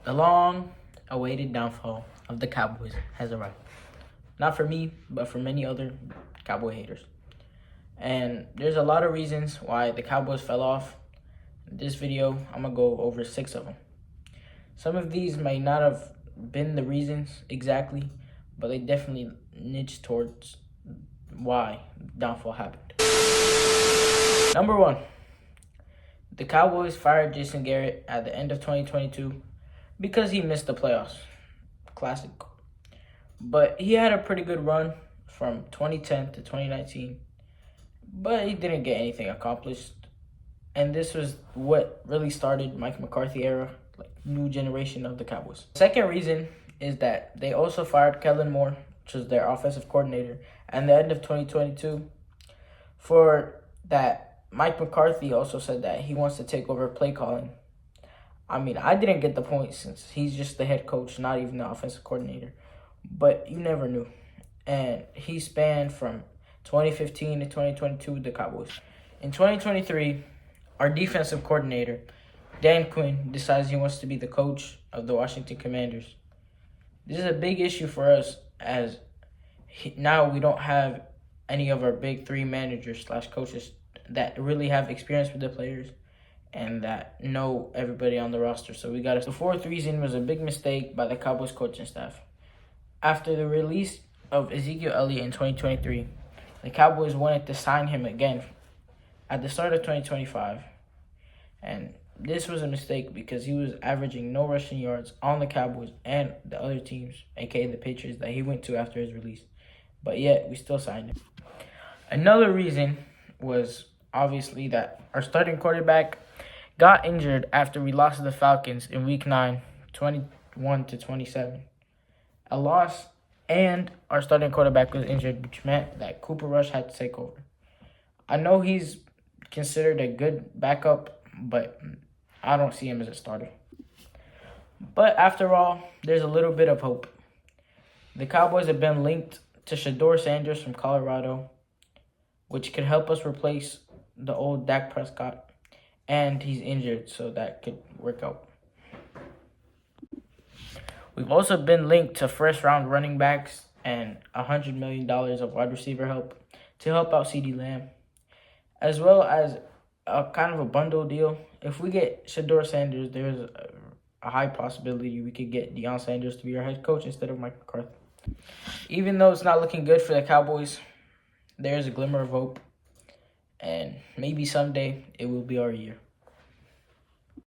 The long-awaited downfall of the Cowboys has arrived. Not for me, but for many other Cowboy haters. And there's a lot of reasons why the Cowboys fell off. In this video, I'm going to go over 6 of them. Some of these may not have been the reasons exactly, but they definitely niche towards why downfall happened. Number 1. The Cowboys fired Jason Garrett at the end of 2022 because he missed the playoffs. Classic. But he had a pretty good run from 2010 to 2019, but he didn't get anything accomplished. And this was what really started Mike McCarthy era, like new generation of the Cowboys. Second reason is that they also fired Kellen Moore, which was their offensive coordinator, at the end of 2022. For that, Mike McCarthy also said that he wants to take over play calling. I mean, I didn't get the point since he's just the head coach, not even the offensive coordinator. But you never knew. And he spanned from 2015 to 2022 with the Cowboys. In 2023, our defensive coordinator, Dan Quinn, decides he wants to be the coach of the Washington Commanders. This is a big issue for us as now we don't have any of our big 3 managers / coaches that really have experience with the players and that know everybody on the roster. So the fourth reason was a big mistake by the Cowboys coaching staff. After the release of Ezekiel Elliott in 2023, the Cowboys wanted to sign him again at the start of 2025. And this was a mistake because he was averaging no rushing yards on the Cowboys and the other teams, aka the Patriots, that he went to after his release. But yet, we still signed him. Another reason was obviously that our starting quarterback got injured after we lost to the Falcons in Week 9, 21-27. A loss, and our starting quarterback was injured, which meant that Cooper Rush had to take over. I know he's considered a good backup, but I don't see him as a starter. But after all, there's a little bit of hope. The Cowboys have been linked to Shedeur Sanders from Colorado, which could help us replace the old Dak Prescott, and he's injured, so that could work out. We've also been linked to first-round running backs and $100 million of wide receiver help to help out CeeDee Lamb, as well as a kind of a bundle deal. If we get Shedeur Sanders, there's a high possibility we could get Deion Sanders to be our head coach instead of Mike McCarthy. Even though it's not looking good for the Cowboys, there's a glimmer of hope, and maybe someday it will be our year.